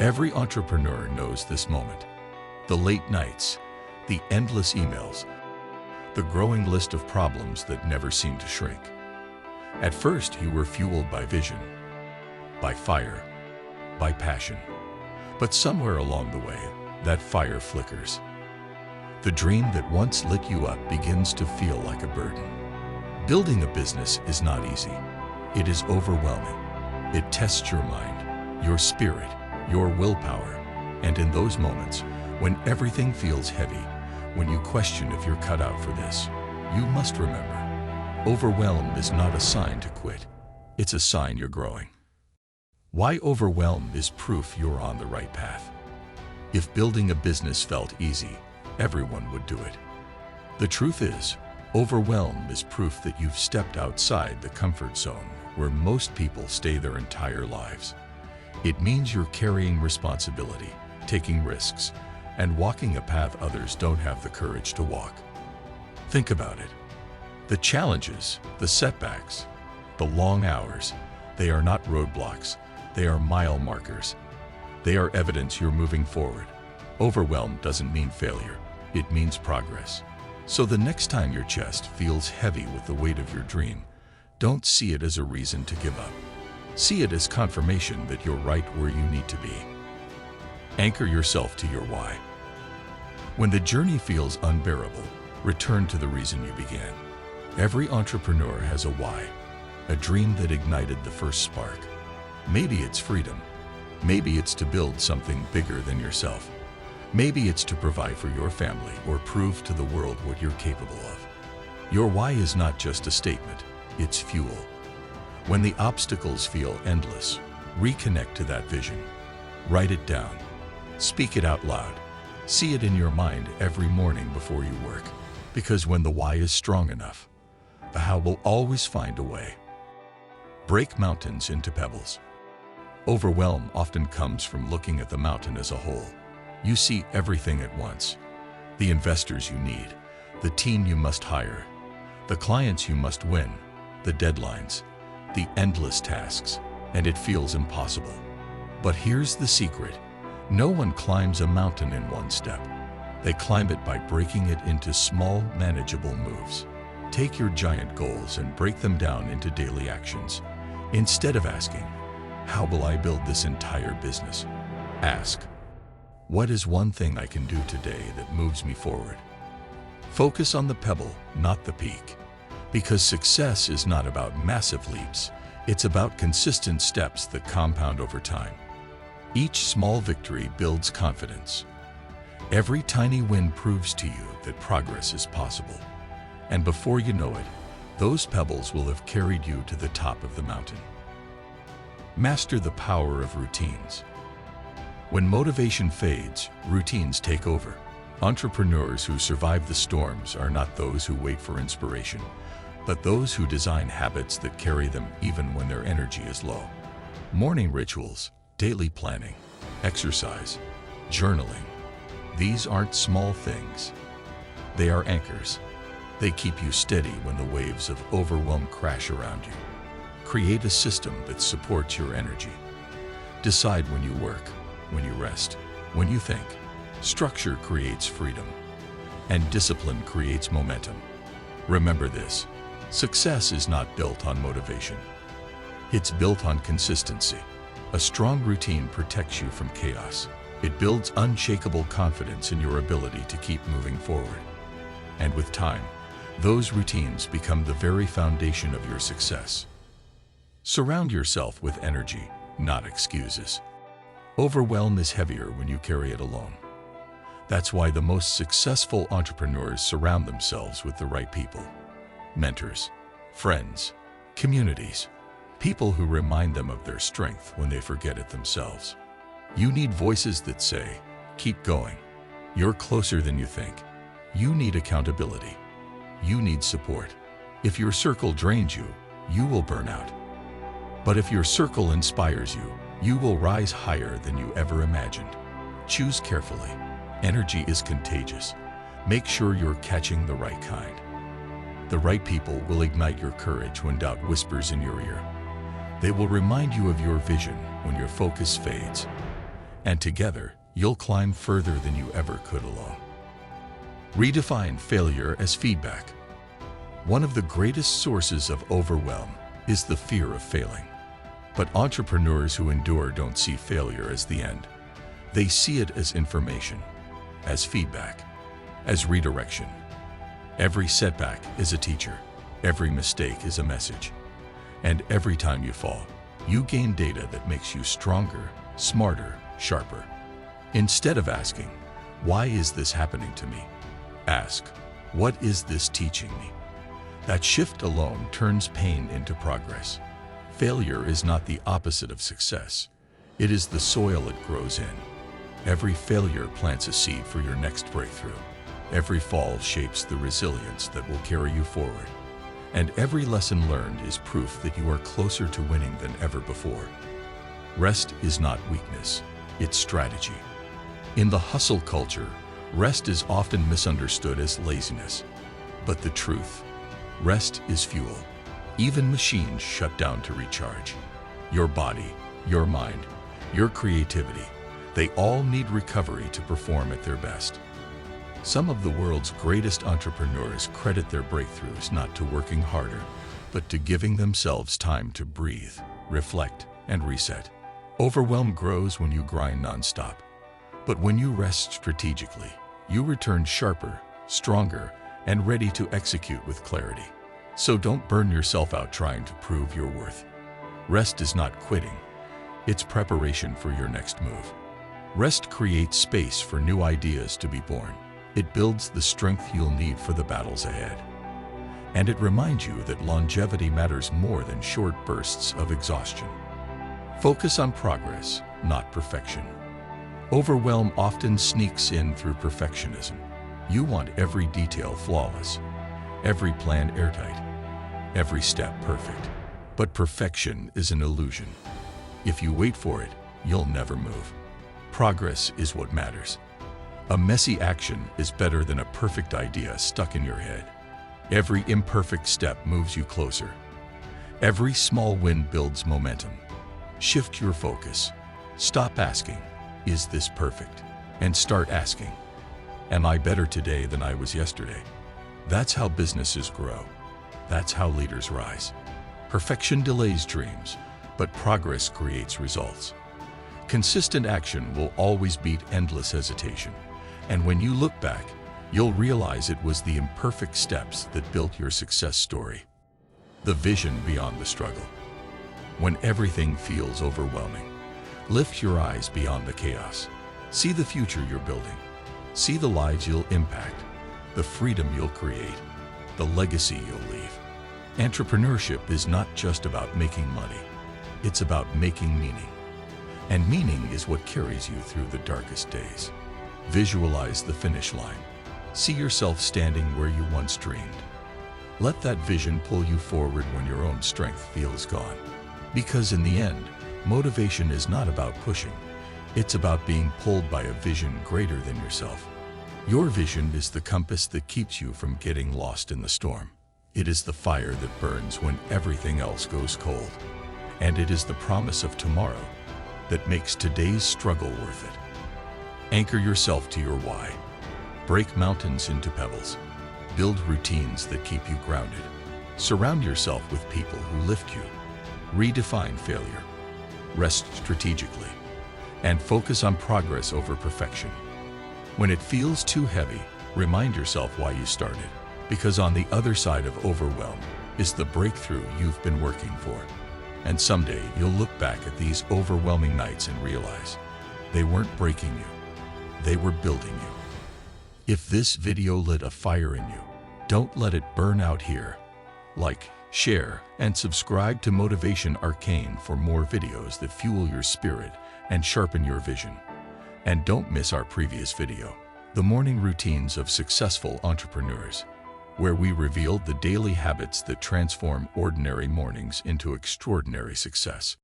Every entrepreneur knows this moment. The late nights, the endless emails, the growing list of problems that never seem to shrink. At first, you were fueled by vision, by fire, by passion. But somewhere along the way, that fire flickers. The dream that once lit you up begins to feel like a burden. Building a business is not easy. It is overwhelming. It tests your mind, your spirit, your willpower. And in those moments, when everything feels heavy, when you question if you're cut out for this, you must remember, overwhelm is not a sign to quit. It's a sign you're growing. Why overwhelm is proof you're on the right path. If building a business felt easy, everyone would do it. The truth is, overwhelm is proof that you've stepped outside the comfort zone where most people stay their entire lives. It means you're carrying responsibility, taking risks, and walking a path others don't have the courage to walk. Think about it. The challenges, the setbacks, the long hours, they are not roadblocks, they are mile markers. They are evidence you're moving forward. Overwhelm doesn't mean failure, it means progress. So the next time your chest feels heavy with the weight of your dream, don't see it as a reason to give up. See it as confirmation that you're right where you need to be. Anchor yourself to your why. When the journey feels unbearable, return to the reason you began. Every entrepreneur has a why, a dream that ignited the first spark. Maybe it's freedom. Maybe it's to build something bigger than yourself. Maybe it's to provide for your family or prove to the world what you're capable of. Your why is not just a statement, it's fuel. When the obstacles feel endless, reconnect to that vision. Write it down. Speak it out loud. See it in your mind every morning before you work. Because when the why is strong enough, the how will always find a way. Break mountains into pebbles. Overwhelm often comes from looking at the mountain as a whole. You see everything at once. The investors you need, the team you must hire, the clients you must win, the deadlines, the endless tasks, and it feels impossible. But here's the secret. No one climbs a mountain in one step. They climb it by breaking it into small, manageable moves. Take your giant goals and break them down into daily actions. Instead of asking, how will I build this entire business? Ask, what is one thing I can do today that moves me forward? Focus on the pebble, not the peak. Because success is not about massive leaps, it's about consistent steps that compound over time. Each small victory builds confidence. Every tiny win proves to you that progress is possible. And before you know it, those pebbles will have carried you to the top of the mountain. Master the power of routines. When motivation fades, routines take over. Entrepreneurs who survive the storms are not those who wait for inspiration, but those who design habits that carry them even when their energy is low. Morning rituals, daily planning, exercise, journaling. These aren't small things. They are anchors. They keep you steady when the waves of overwhelm crash around you. Create a system that supports your energy. Decide when you work, when you rest, when you think. Structure creates freedom, and discipline creates momentum. Remember this, success is not built on motivation. It's built on consistency. A strong routine protects you from chaos. It builds unshakable confidence in your ability to keep moving forward. And with time, those routines become the very foundation of your success. Surround yourself with energy, not excuses. Overwhelm is heavier when you carry it alone. That's why the most successful entrepreneurs surround themselves with the right people. Mentors, friends, communities, people who remind them of their strength when they forget it themselves. You need voices that say, keep going. You're closer than you think. You need accountability. You need support. If your circle drains you, you will burn out. But if your circle inspires you, you will rise higher than you ever imagined. Choose carefully. Energy is contagious. Make sure you're catching the right kind. The right people will ignite your courage when doubt whispers in your ear. They will remind you of your vision when your focus fades. And together, you'll climb further than you ever could alone. Redefine failure as feedback. One of the greatest sources of overwhelm is the fear of failing. But entrepreneurs who endure don't see failure as the end. They see it as information, as feedback, as redirection. Every setback is a teacher, every mistake is a message. And every time you fall, you gain data that makes you stronger, smarter, sharper. Instead of asking, "Why is this happening to me?" ask, "What is this teaching me?" That shift alone turns pain into progress. Failure is not the opposite of success. It is the soil it grows in. Every failure plants a seed for your next breakthrough. Every fall shapes the resilience that will carry you forward. And every lesson learned is proof that you are closer to winning than ever before. Rest is not weakness, it's strategy. In the hustle culture, rest is often misunderstood as laziness. But the truth, rest is fuel. Even machines shut down to recharge. Your body, your mind, your creativity, they all need recovery to perform at their best. Some of the world's greatest entrepreneurs credit their breakthroughs not to working harder, but to giving themselves time to breathe, reflect, and reset. Overwhelm grows when you grind nonstop. But when you rest strategically, you return sharper, stronger, and ready to execute with clarity. So don't burn yourself out trying to prove your worth. Rest is not quitting. It's preparation for your next move. Rest creates space for new ideas to be born. It builds the strength you'll need for the battles ahead. And it reminds you that longevity matters more than short bursts of exhaustion. Focus on progress, not perfection. Overwhelm often sneaks in through perfectionism. You want every detail flawless, every plan airtight, every step perfect. But perfection is an illusion. If you wait for it, you'll never move. Progress is what matters. A messy action is better than a perfect idea stuck in your head. Every imperfect step moves you closer. Every small win builds momentum. Shift your focus. Stop asking, "Is this perfect?" and start asking, "Am I better today than I was yesterday?" That's how businesses grow. That's how leaders rise. Perfection delays dreams, but progress creates results. Consistent action will always beat endless hesitation. And when you look back, you'll realize it was the imperfect steps that built your success story. The vision beyond the struggle. When everything feels overwhelming, lift your eyes beyond the chaos. See the future you're building. See the lives you'll impact, the freedom you'll create, the legacy you'll leave. Entrepreneurship is not just about making money. It's about making meaning. And meaning is what carries you through the darkest days. Visualize the finish line. See yourself standing where you once dreamed. Let that vision pull you forward when your own strength feels gone. Because in the end, motivation is not about pushing. It's about being pulled by a vision greater than yourself. Your vision is the compass that keeps you from getting lost in the storm. It is the fire that burns when everything else goes cold. And it is the promise of tomorrow that makes today's struggle worth it. Anchor yourself to your why. Break mountains into pebbles. Build routines that keep you grounded. Surround yourself with people who lift you. Redefine failure. Rest strategically. And focus on progress over perfection. When it feels too heavy, remind yourself why you started. Because on the other side of overwhelm is the breakthrough you've been working for. And someday you'll look back at these overwhelming nights and realize they weren't breaking you. They were building you. If this video lit a fire in you, don't let it burn out here. Like, share, and subscribe to Motivation Arcane for more videos that fuel your spirit and sharpen your vision. And don't miss our previous video, The Morning Routines of Successful Entrepreneurs, where we revealed the daily habits that transform ordinary mornings into extraordinary success.